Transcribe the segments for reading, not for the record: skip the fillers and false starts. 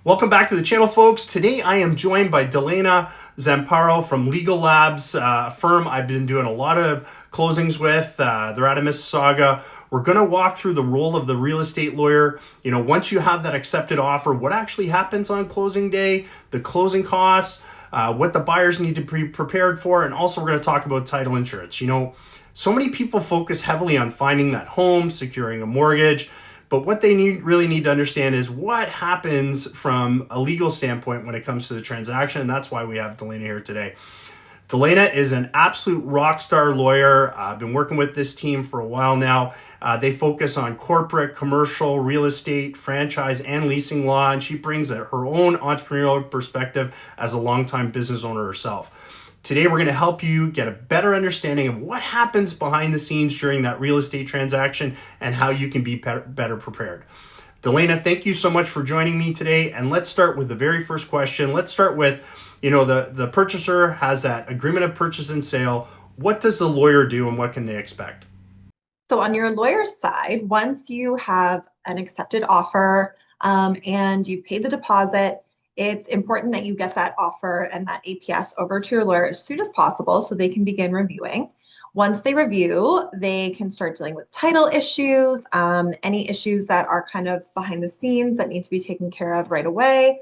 Welcome back to the channel, folks. Today I am joined by Delana Zamparo from Legal Labs, a firm I've been doing a lot of closings with. They're out of Mississauga. We're going to walk through the role of the real estate lawyer. Once you have that accepted offer, what actually happens on closing day, the closing costs, what the buyers need to be prepared for, and also we're going to talk about title insurance. So many people focus heavily on finding that home, securing a mortgage, but what they really need to understand is what happens from a legal standpoint when it comes to the transaction, and that's why we have Delana here today. Delana is an absolute rock star lawyer. I've been working with this team for a while now. They focus on corporate, commercial, real estate, franchise, and leasing law, and she brings her own entrepreneurial perspective as a longtime business owner herself. Today, we're going to help you get a better understanding of what happens behind the scenes during that real estate transaction and how you can be better prepared. Delana, thank you so much for joining me today. And let's start with the very first question. Let's start with, the purchaser has that agreement of purchase and sale. What does the lawyer do and what can they expect? So on your lawyer's side, once you have an accepted offer and you've paid the deposit, it's important that you get that offer and that APS over to your lawyer as soon as possible so they can begin reviewing. Once they review, they can start dealing with title issues, any issues that are kind of behind the scenes that need to be taken care of right away,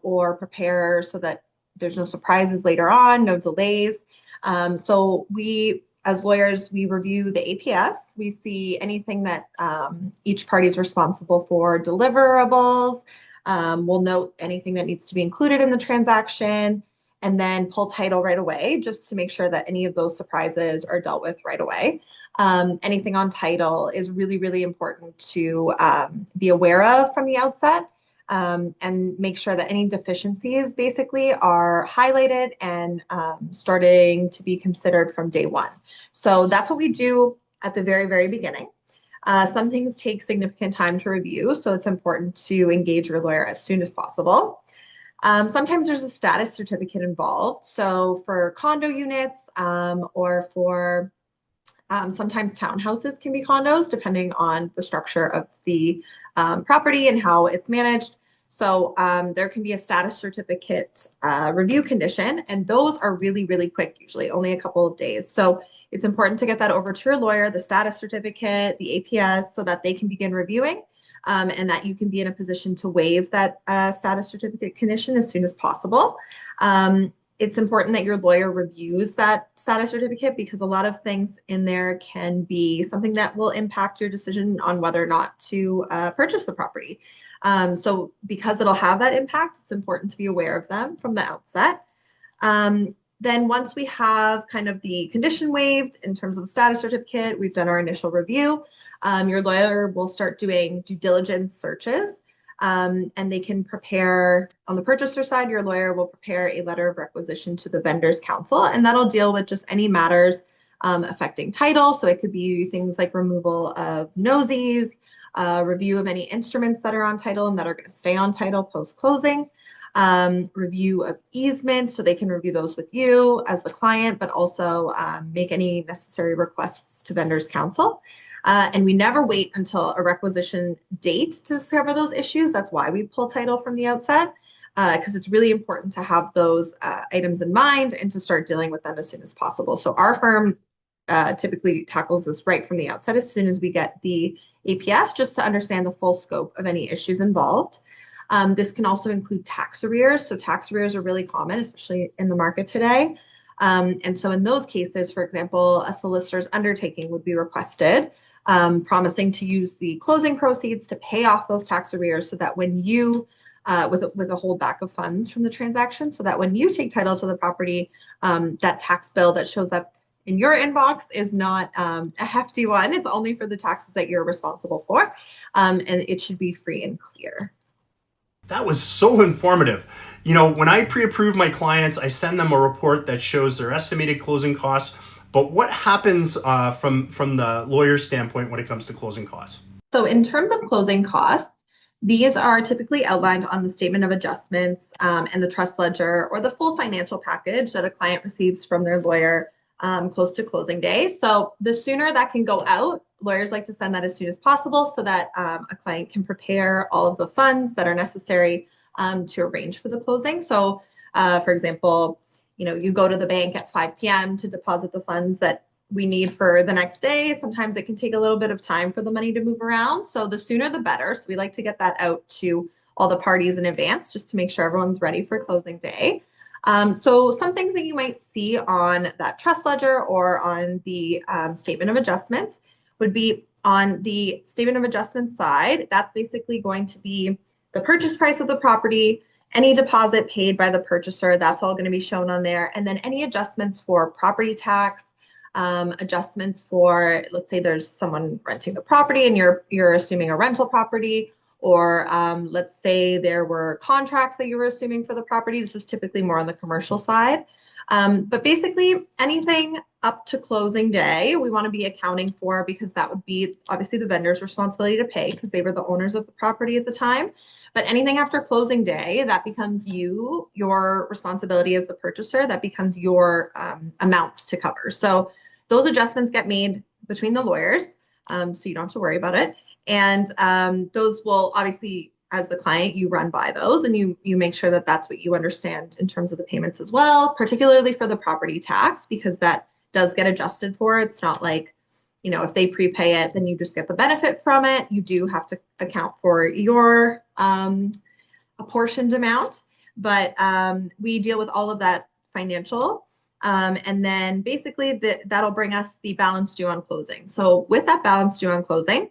or prepare so that there's no surprises later on, no delays. So we, as lawyers, we review the APS. We see anything that each party is responsible for, deliverables. We'll note anything that needs to be included in the transaction and then pull title right away just to make sure that any of those surprises are dealt with right away. Anything on title is really, really important to be aware of from the outset and make sure that any deficiencies basically are highlighted and starting to be considered from day one. So that's what we do at the very, very beginning. Some things take significant time to review, so it's important to engage your lawyer as soon as possible. Sometimes there's a status certificate involved. So for condo units or for sometimes townhouses can be condos, depending on the structure of the property and how it's managed. So there can be a status certificate review condition, and those are really, really quick, usually only a couple of days. So it's important to get that over to your lawyer, the status certificate, the APS, so that they can begin reviewing and that you can be in a position to waive that status certificate condition as soon as possible. It's important that your lawyer reviews that status certificate because a lot of things in there can be something that will impact your decision on whether or not to purchase the property. So because it'll have that impact, it's important to be aware of them from the outset. Then once we have kind of the condition waived in terms of the status certificate, we've done our initial review, your lawyer will start doing due diligence searches and they can prepare, on the purchaser side, your lawyer will prepare a letter of requisition to the vendor's counsel, and that'll deal with just any matters affecting title. So it could be things like removal of nosies, review of any instruments that are on title and that are going to stay on title post-closing. Review of easements, so they can review those with you as the client, but also make any necessary requests to vendors counsel. And we never wait until a requisition date to discover those issues. That's why we pull title from the outset, because it's really important to have those items in mind and to start dealing with them as soon as possible. So our firm typically tackles this right from the outset as soon as we get the APS, just to understand the full scope of any issues involved. This can also include tax arrears. So tax arrears are really common, especially in the market today. And so in those cases, for example, a solicitor's undertaking would be requested, promising to use the closing proceeds to pay off those tax arrears so that when you, with a holdback of funds from the transaction, so that when you take title to the property, that tax bill that shows up in your inbox is not a hefty one. It's only for the taxes that you're responsible for, and it should be free and clear. That was so informative. When I pre-approve my clients, I send them a report that shows their estimated closing costs. But what happens from the lawyer's standpoint when it comes to closing costs? So in terms of closing costs, these are typically outlined on the statement of adjustments and the trust ledger or the full financial package that a client receives from their lawyer close to closing day. So the sooner that can go out, lawyers like to send that as soon as possible so that a client can prepare all of the funds that are necessary to arrange for the closing. So, for example, you go to the bank at 5 p.m. to deposit the funds that we need for the next day. Sometimes it can take a little bit of time for the money to move around. So the sooner the better. So we like to get that out to all the parties in advance just to make sure everyone's ready for closing day. So some things that you might see on that trust ledger or on the statement of adjustments would be on the statement of adjustment side. That's basically going to be the purchase price of the property, any deposit paid by the purchaser, that's all going to be shown on there. And then any adjustments for property tax, adjustments for, let's say there's someone renting the property and you're assuming a rental property, or let's say there were contracts that you were assuming for the property. This is typically more on the commercial side. But basically anything up to closing day, we want to be accounting for, because that would be obviously the vendor's responsibility to pay because they were the owners of the property at the time. But anything after closing day, that becomes your responsibility as the purchaser. That becomes your amounts to cover. So those adjustments get made between the lawyers, so you don't have to worry about it. And those will obviously, as the client, you run by those and you make sure that that's what you understand in terms of the payments as well, particularly for the property tax, because that does get adjusted for. It's not like, if they prepay it, then you just get the benefit from it. You do have to account for your apportioned amount, but we deal with all of that financial. And then basically that'll bring us the balance due on closing. So with that balance due on closing,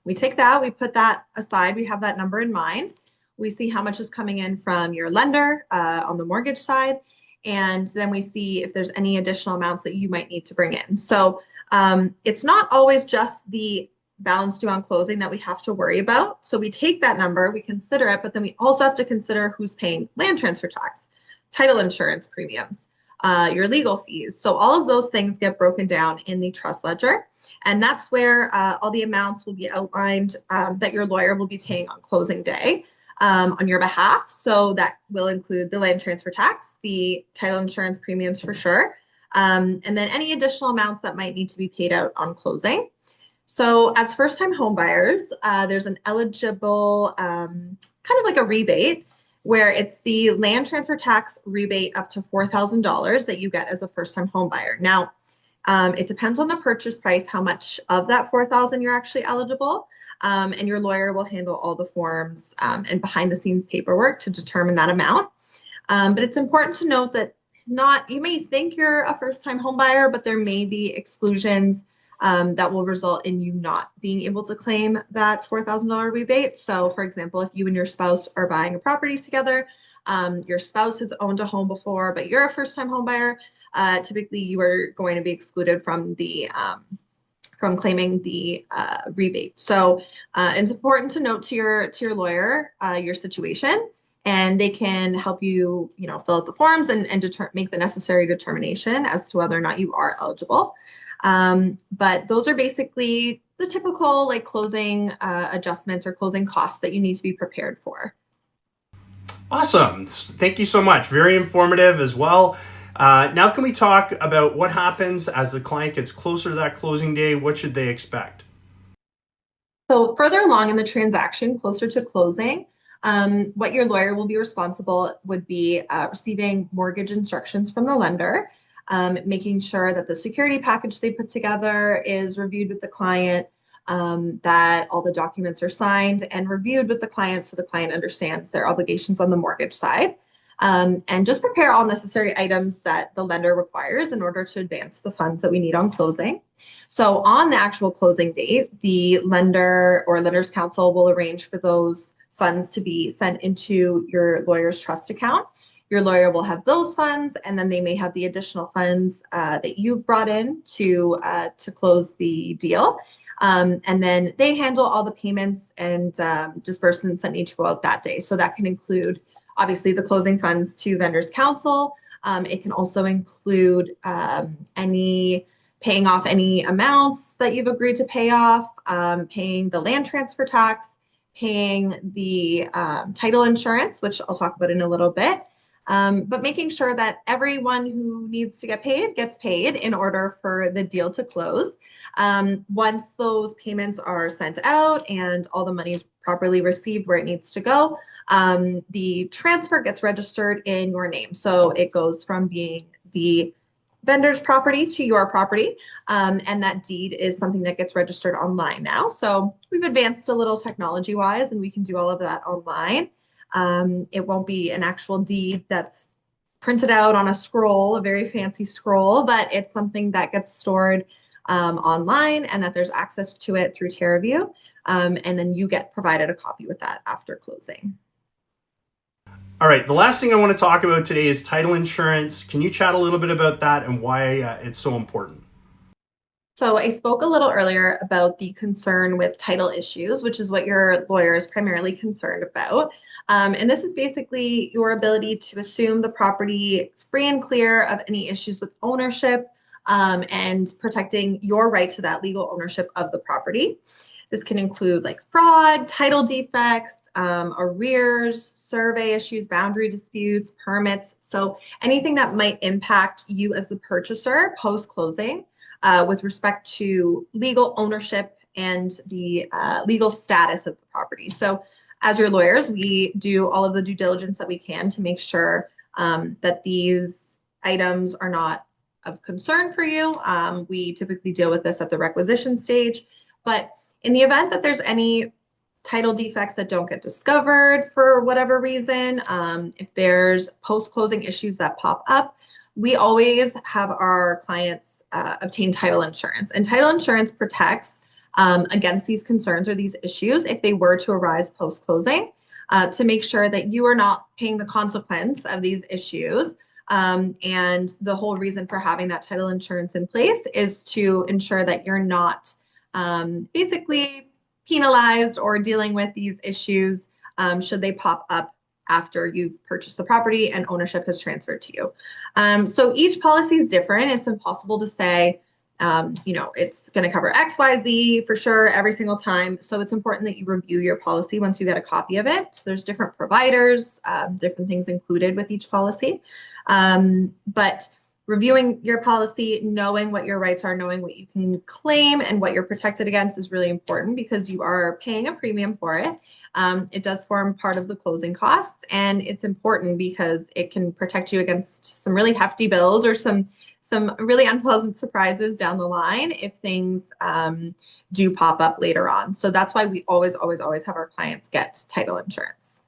we take that, we put that aside, we have that number in mind. We see how much is coming in from your lender on the mortgage side. And then we see if there's any additional amounts that you might need to bring in. So it's not always just the balance due on closing that we have to worry about. So we take that number, we consider it, but then we also have to consider who's paying land transfer tax, title insurance premiums, your legal fees. So all of those things get broken down in the trust ledger. And that's where all the amounts will be outlined that your lawyer will be paying on closing day on your behalf. So that will include the land transfer tax, the title insurance premiums for sure, and then any additional amounts that might need to be paid out on closing. So as first-time home buyers, there's an eligible kind of like a rebate where it's the land transfer tax rebate up to $4,000 that you get as a first-time home buyer. Now, it depends on the purchase price, how much of that $4,000 you're actually eligible, and your lawyer will handle all the forms and behind-the-scenes paperwork to determine that amount. But it's important to note that you may think you're a first-time home buyer, but there may be exclusions that will result in you not being able to claim that $4,000 rebate. So for example, if you and your spouse are buying a property together, your spouse has owned a home before, but you're a first-time home buyer, typically you are going to be excluded from from claiming the rebate. So it's important to note to your lawyer your situation, and they can help you, fill out the forms and make the necessary determination as to whether or not you are eligible. But those are basically the typical like closing adjustments or closing costs that you need to be prepared for. Awesome. Thank you so much. Very informative as well. Now can we talk about what happens as the client gets closer to that closing day? What should they expect? So further along in the transaction, closer to closing, what your lawyer will be responsible would be receiving mortgage instructions from the lender, making sure that the security package they put together is reviewed with the client, that all the documents are signed and reviewed with the client so the client understands their obligations on the mortgage side, and just prepare all necessary items that the lender requires in order to advance the funds that we need on closing. So on the actual closing date, the lender or lender's counsel will arrange for those funds to be sent into your lawyer's trust account. Your lawyer will have those funds, and then they may have the additional funds that you brought in to close the deal. And then they handle all the payments and disbursements that need to go out that day. So that can include, obviously, the closing funds to vendor's counsel. It can also include paying off any amounts that you've agreed to pay off, paying the land transfer tax, paying the title insurance, which I'll talk about in a little bit. But making sure that everyone who needs to get paid gets paid in order for the deal to close. Once those payments are sent out and all the money is properly received where it needs to go, the transfer gets registered in your name. So it goes from being the vendor's property to your property. And that deed is something that gets registered online now. So we've advanced a little technology wise and we can do all of that online. It won't be an actual deed that's printed out on a scroll, a very fancy scroll, but it's something that gets stored online and that there's access to it through TerraView. And then you get provided a copy with that after closing. All right, the last thing I want to talk about today is title insurance. Can you chat a little bit about that and why it's so important? So I spoke a little earlier about the concern with title issues, which is what your lawyer is primarily concerned about. And this is basically your ability to assume the property free and clear of any issues with ownership, and protecting your right to that legal ownership of the property. This can include like fraud, title defects, arrears, survey issues, boundary disputes, permits. So anything that might impact you as the purchaser post-closing with respect to legal ownership and the legal status of the property. So as your lawyers, we do all of the due diligence that we can to make sure that these items are not of concern for you. We typically deal with this at the requisition stage, but in the event that there's any title defects that don't get discovered for whatever reason, if there's post-closing issues that pop up, we always have our clients obtain title insurance. And title insurance protects against these concerns or these issues if they were to arise post-closing, to make sure that you are not paying the consequence of these issues. And the whole reason for having that title insurance in place is to ensure that you're not basically penalized or dealing with these issues should they pop up after you've purchased the property and ownership has transferred to you. So each policy is different. It's impossible to say, it's going to cover X, Y, Z for sure every single time. So it's important that you review your policy once you get a copy of it. So there's different providers, different things included with each policy. But reviewing your policy, knowing what your rights are, knowing what you can claim and what you're protected against is really important because you are paying a premium for it. It does form part of the closing costs, and it's important because it can protect you against some really hefty bills or some really unpleasant surprises down the line if things do pop up later on. So that's why we always have our clients get title insurance.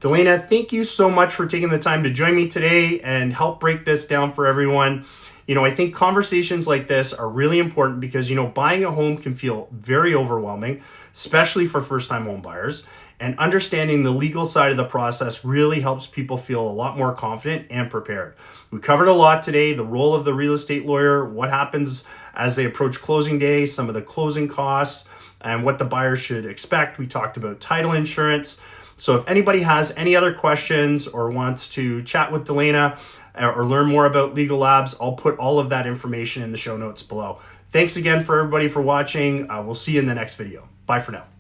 Delana, thank you so much for taking the time to join me today and help break this down for everyone. I think conversations like this are really important because, buying a home can feel very overwhelming, especially for first-time home buyers. And understanding the legal side of the process really helps people feel a lot more confident and prepared. We covered a lot today: the role of the real estate lawyer, what happens as they approach closing day, some of the closing costs, and what the buyer should expect. We talked about title insurance. So if anybody has any other questions or wants to chat with Delana or learn more about Legal Labs, I'll put all of that information in the show notes below. Thanks again for everybody for watching. We'll see you in the next video. Bye for now.